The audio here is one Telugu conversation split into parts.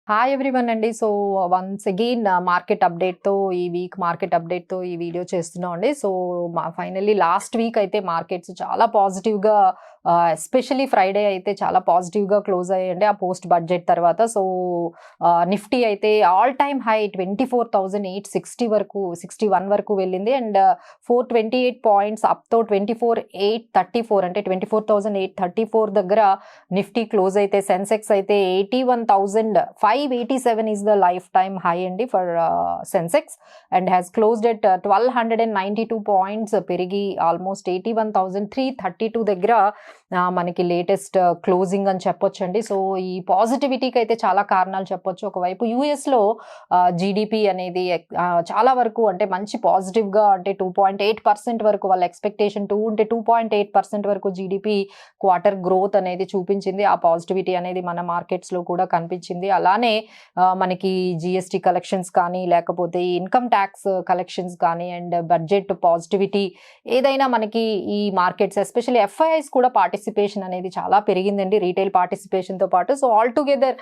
హాయ్ ఎవ్రీవన్ అండి. సో, వన్స్ అగైన్ మార్కెట్ అప్డేట్‌తో ఈ వీక్ మార్కెట్ అప్డేట్‌తో ఈ వీడియో చేస్తున్నాం అండి. సో, ఫైనల్లీ లాస్ట్ వీక్ అయితే మార్కెట్స్ చాలా పాజిటివ్‌గా ఎస్పెషల్లీ ఫ్రైడే అయితే చాలా పాజిటివ్‌గా క్లోజ్ అయ్యాయండి. ఆ పోస్ట్ బడ్జెట్ తర్వాత. సో, నిఫ్టీ అయితే ఆల్ టైమ్ హై 24,860 వరకు 61 వరకు వెళ్ళింది. అండ్ 428 పాయింట్స్ అప్‌తో 24,834 అంటే 24,834 దగ్గర నిఫ్టీ క్లోజ్ అయితే సెన్సెక్స్ అయితే 81,587 is the lifetime high అండి for Sensex and has closed at 1,292 points పెరిగి ఆల్మోస్ట్ 81,332 దగ్గర మనకి లేటెస్ట్ క్లోజింగ్ అని చెప్పొచ్చండి. సో ఈ పాజిటివిటీకి అయితే చాలా కారణాలు చెప్పొచ్చు. ఒకవైపు యూఎస్లో జీడిపి అనేది చాలా వరకు అంటే మంచి పాజిటివ్గా అంటే 2.8% వరకు వాళ్ళ ఎక్స్పెక్టేషన్ 2 ఉంటే 2.8% వరకు జీడిపి క్వార్టర్ గ్రోత్ అనేది చూపించింది. ఆ పాజిటివిటీ అనేది మన మార్కెట్స్లో కూడా కనిపించింది. అలానే మనకి జిఎస్టీ కలెక్షన్స్ కానీ లేకపోతే ఇన్కమ్ ట్యాక్స్ కలెక్షన్స్ కానీ అండ్ బడ్జెట్ పాజిటివిటీ ఏదైనా మనకి ఈ మార్కెట్స్ ఎస్పెషల్లీ ఎఫ్ఐఐస్ కూడా పార్టిసిపేషన్ అనేది చాలా పెరిగిందండి రీటైల్ పార్టిసిపేషన్తో పాటు. సో ఆల్ టుగెదర్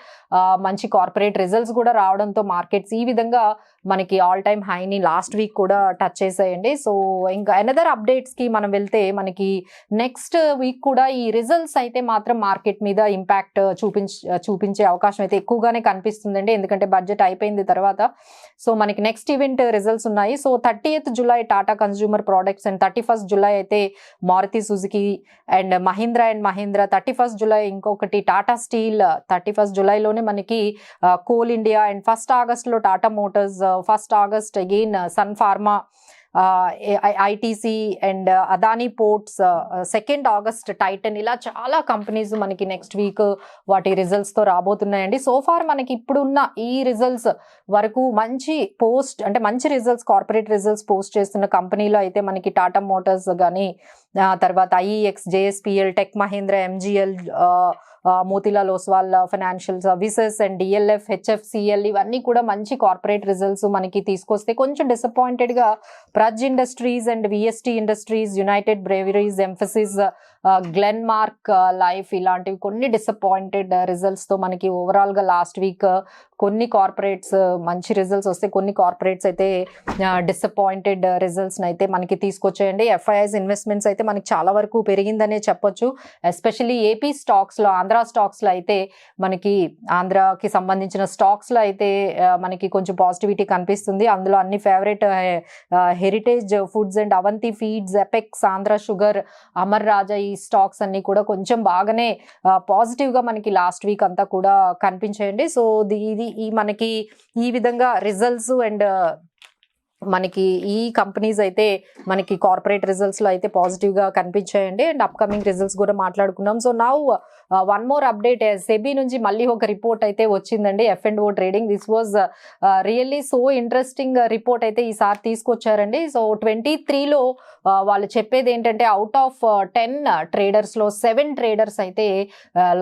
మంచి కార్పొరేట్ రిజల్ట్స్ కూడా రావడంతో మార్కెట్స్ ఈ విధంగా మనకి ఆల్ టైమ్ హైని లాస్ట్ వీక్ కూడా టచ్ చేసాయండి. సో ఇంకా అనదర్ అప్డేట్స్కి మనం వెళ్తే మనకి నెక్స్ట్ వీక్ కూడా ఈ రిజల్ట్స్ అయితే మాత్రం మార్కెట్ మీద ఇంపాక్ట్ చూపించే అవకాశం అయితే ఎక్కువగానే కనిపిస్తుందండి. ఎందుకంటే బడ్జెట్ అయిపోయింది తర్వాత. సో మనకి నెక్స్ట్ ఈవెంట్ రిజల్ట్స్ ఉన్నాయి. So 30th July Tata Consumer Products and 31st July అయితే Maruti Suzuki and Mahindra 31st July ఇంకొకటి టాటా స్టీల్ 31st జులైలోనే మనకి కోల్ ఇండియా అండ్ 1st ఆగస్ట్లో Tata Motors 1st August again Sun Pharma ITC and Adani Ports 2nd August Titan ఇలా చాలా కంపెనీస్ మనకి నెక్స్ట్ వీక్ వాటి రిజల్ట్స్తో రాబోతున్నాయండి. సోఫార్ మనకి ఇప్పుడున్న ఈ రిజల్ట్స్ వరకు మంచి రిజల్ట్స్ కార్పొరేట్ రిజల్ట్స్ పోస్ట్ చేస్తున్న కంపెనీలో అయితే మనకి టాటా మోటార్స్ కానీ తర్వాత IEX JSPL Tech Mahindra MGL Motilal Oswal Financial Services and DLF HFCL ఇవన్నీ కూడా మంచి కార్పొరేట్ రిజల్ట్స్ మనకి తీసుకొస్తే కొంచెం డిసప్పాయింటెడ్గా Praj Industries and VST Industries United Breweries Mphasis Glenmark Life ఇలాంటివి కొన్ని డిసప్పాయింటెడ్ రిజల్ట్స్తో మనకి ఓవరాల్గా లాస్ట్ వీక్ కొన్ని కార్పొరేట్స్ మంచి రిజల్ట్స్ వస్తే కొన్ని కార్పొరేట్స్ అయితే డిసప్పాయింటెడ్ రిజల్ట్స్ని అయితే మనకి తీసుకొచ్చాయండి. ఎఫ్ఐఐస్ ఇన్వెస్ట్మెంట్స్ అయితే మనకి చాలా వరకు పెరిగిందనే చెప్పొచ్చు. ఎస్పెషల్లీ ఏపీ స్టాక్స్లో ఆంధ్ర స్టాక్స్లో అయితే మనకి ఆంధ్రాకి సంబంధించిన స్టాక్స్లో అయితే మనకి కొంచెం పాజిటివిటీ కనిపిస్తుంది. అందులో అన్ని favourite Heritage Foods and Avanti Feeds Apex Andhra Sugar Amar Raja ఈ స్టాక్స్ అన్ని కూడా కొంచెం బాగానే పాజిటివ్గా మనకి లాస్ట్ వీక్ అంతా కూడా కనిపించాయండి. సో ఇది మనకి ఈ విధంగా రిజల్ట్స్ అండ్ మనకి ఈ కంపెనీస్ అయితే మనకి కార్పొరేట్ రిజల్ట్స్లో అయితే పాజిటివ్గా కనిపించాయండి. అండ్ అప్కమింగ్ రిజల్ట్స్ కూడా మాట్లాడుకున్నాం. So now one more update SEBI నుంచి మళ్ళీ ఒక రిపోర్ట్ అయితే వచ్చిందండి. F&O trading this was really so interesting report అయితే ఈసారి తీసుకొచ్చారండి. సో 23లో వాళ్ళు చెప్పేది ఏంటంటే అవుట్ ఆఫ్ 10 ట్రేడర్స్లో 7 ట్రేడర్స్ అయితే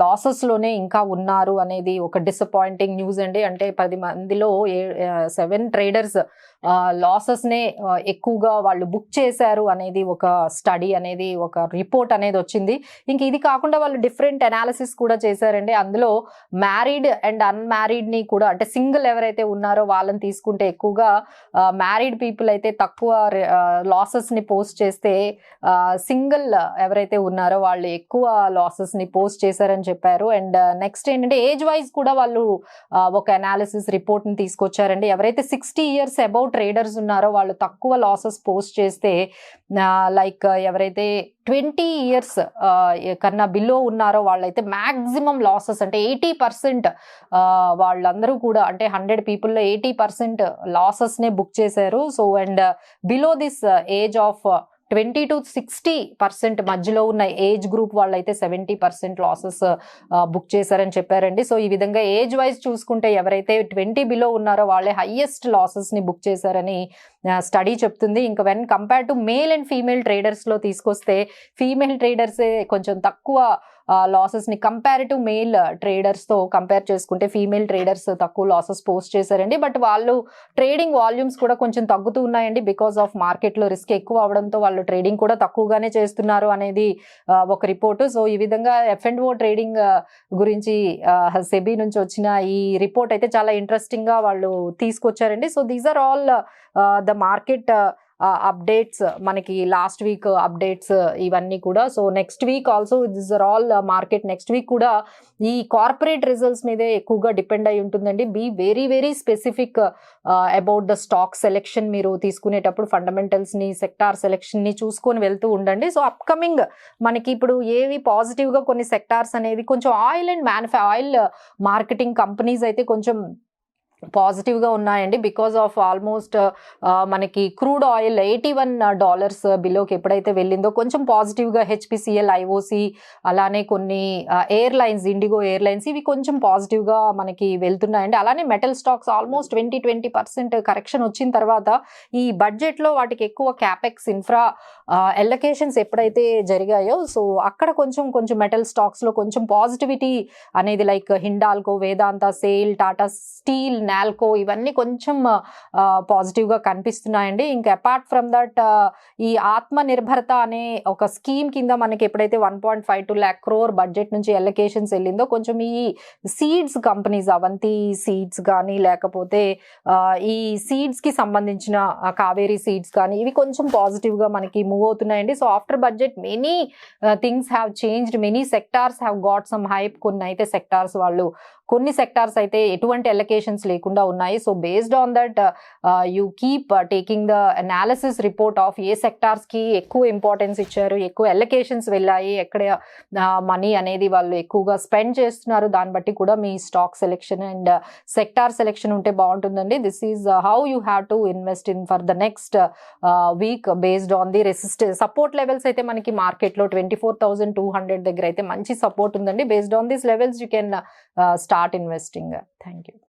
లాసెస్లోనే ఇంకా ఉన్నారు అనేది ఒక డిసప్పాయింటింగ్ న్యూస్ అండి. అంటే 10 మందిలో 7 ట్రేడర్స్ లాసెస్నే ఎక్కువగా వాళ్ళు బుక్ చేశారు అనేది ఒక స్టడీ అనేది ఒక రిపోర్ట్ అనేది వచ్చింది. ఇంక ఇది కాకుండా వాళ్ళు డిఫరెంట్ అనాలిసిస్ కూడా చేశారండి. అందులో మ్యారీడ్ అండ్ అన్మ్యారీడ్ని కూడా అంటే సింగిల్ ఎవరైతే ఉన్నారో వాళ్ళని తీసుకుంటే ఎక్కువగా మ్యారీడ్ పీపుల్ అయితే తక్కువ లాసెస్ని పోస్ట్ చేస్తే సింగిల్ ఎవరైతే ఉన్నారో వాళ్ళు ఎక్కువ లాసెస్ని పోస్ట్ చేశారని చెప్పారు. అండ్ నెక్స్ట్ ఏంటంటే ఏజ్ వైజ్ కూడా వాళ్ళు ఒక అనాలిసిస్ రిపోర్ట్ని తీసుకొచ్చారండి. ఎవరైతే 60 years అబౌవ్ ట్రేడర్స్ ఉన్నారో వాళ్ళు తక్కువ లాసెస్ పోస్ట్ చేస్తే లైక్ ఎవరైతే 20 years కన్నా బిలో ఉన్నారో వాళ్ళైతే మ్యాక్సిమం లాసెస్ అంటే 80% వాళ్ళందరూ కూడా అంటే 100 పీపుల్లో 80% లాసెస్నే బుక్ చేశారు. So and below this age of 20 to 60% మధ్యలో ఉన్న ఏజ్ గ్రూప్ వాళ్ళైతే 70% లాసెస్ బుక్ చేశారని చెప్పారండి. సో ఈ విధంగా ఏజ్ వైజ్ చూసుకుంటే ఎవరైతే 20 బిలో ఉన్నారో వాళ్ళే హైయెస్ట్ లాసెస్ని బుక్ చేశారని స్టడీ చెప్తుంది. ఇంకా when compare to male and female ట్రేడర్స్లో తీసుకొస్తే ఫీమేల్ ట్రేడర్సే కొంచెం తక్కువ లాసెస్ని కంపారిటివ్ మేల్ ట్రేడర్స్తో కంపేర్ చేసుకుంటే ఫీమేల్ ట్రేడర్స్ తక్కువ లాసెస్ పోస్ట్ చేశారండి. బట్ వాళ్ళు ట్రేడింగ్ వాల్యూమ్స్ కూడా కొంచెం తగ్గుతూ ఉన్నాయండి బికాస్ ఆఫ్ మార్కెట్లో రిస్క్ ఎక్కువ అవడంతో వాళ్ళు ట్రేడింగ్ కూడా తక్కువగానే చేస్తున్నారు అనేది ఒక రిపోర్టు. సో ఈ విధంగా F&O ట్రేడింగ్ గురించి సెబీ నుంచి వచ్చిన ఈ రిపోర్ట్ అయితే చాలా ఇంట్రెస్టింగ్గా వాళ్ళు తీసుకొచ్చారండి. So these are all the market updates, మనకి లాస్ట్ వీక్ అప్డేట్స్ ఇవన్నీ కూడా. So next week also this are all market next week కూడా ఈ కార్పొరేట్ రిజల్ట్స్ మీదే ఎక్కువగా డిపెండ్ అయి ఉంటుందండి. Be very very specific about the stock selection. మీరు తీసుకునేటప్పుడు ఫండమెంటల్స్ని సెక్టార్ సెలెక్షన్ని చూసుకొని వెళ్తూ ఉండండి. సో అప్కమింగ్ మనకి ఇప్పుడు ఏవి పాజిటివ్గా కొన్ని సెక్టార్స్ అనేవి కొంచెం oil and oil marketing companies అయితే కొంచెం పాజిటివ్గా ఉన్నాయండి బికాస్ ఆఫ్ ఆల్మోస్ట్ మనకి క్రూడ్ ఆయిల్ $81 బిలోకి ఎప్పుడైతే వెళ్ళిందో కొంచెం పాజిటివ్గా HPCL, IOC అలానే కొన్ని ఎయిర్లైన్స్, ఇండిగో ఎయిర్లైన్స్ ఇవి కొంచెం పాజిటివ్గా మనకి వెళ్తున్నాయండి. అలానే మెటల్ స్టాక్స్ ఆల్మోస్ట్ 20% కరెక్షన్ వచ్చిన తర్వాత ఈ బడ్జెట్లో వాటికి ఎక్కువ క్యాపెక్స్ ఇన్ఫ్రా ఎలకేషన్స్ ఎప్పుడైతే జరిగాయో సో అక్కడ కొంచెం మెటల్ స్టాక్స్లో కొంచెం పాజిటివిటీ అనేది లైక్ హిండాల్కో, వేదాంత, సేల్, టాటా స్టీల్, నాల్కో ఇవన్నీ కొంచెం పాజిటివ్గా కనిపిస్తున్నాయండి. ఇంకా అపార్ట్ ఫ్రమ్ దట్ ఈ ఆత్మ నిర్భరత అనే ఒక స్కీమ్ కింద మనకి ఎప్పుడైతే 1.52 lakh crore బడ్జెట్ నుంచి ఎలకేషన్స్ వెళ్ళిందో కొంచెం ఈ సీడ్స్ కంపెనీస్, అవంతి సీడ్స్ కానీ లేకపోతే ఈ సీడ్స్కి సంబంధించిన కావేరీ సీడ్స్ కానీ ఇవి కొంచెం పాజిటివ్గా మనకి మూవ్ అవుతున్నాయండి. So after budget many things have changed, many sectors have got some hype. కొన్ని సెక్టార్స్ అయితే ఎటువంటి ఎలకేషన్స్ లేకుండా ఉన్నాయి. So based on that you keep taking the analysis report of ఏ సెక్టార్స్కి ఎక్కువ ఇంపార్టెన్స్ ఇచ్చారు, ఎక్కువ ఎలకేషన్స్ వెళ్ళాయి, ఎక్కడ మనీ అనేది వాళ్ళు ఎక్కువగా స్పెండ్ చేస్తున్నారు, దాన్ని బట్టి కూడా మీ stock selection and sector selection ఉంటే బాగుంటుందండి. This is how you have to invest in for the next week based on the support levels అయితే మనకి మార్కెట్లో 24,200 దగ్గర అయితే మంచి సపోర్ట్ ఉందండి. Based on these levels you can start investing. Thank you.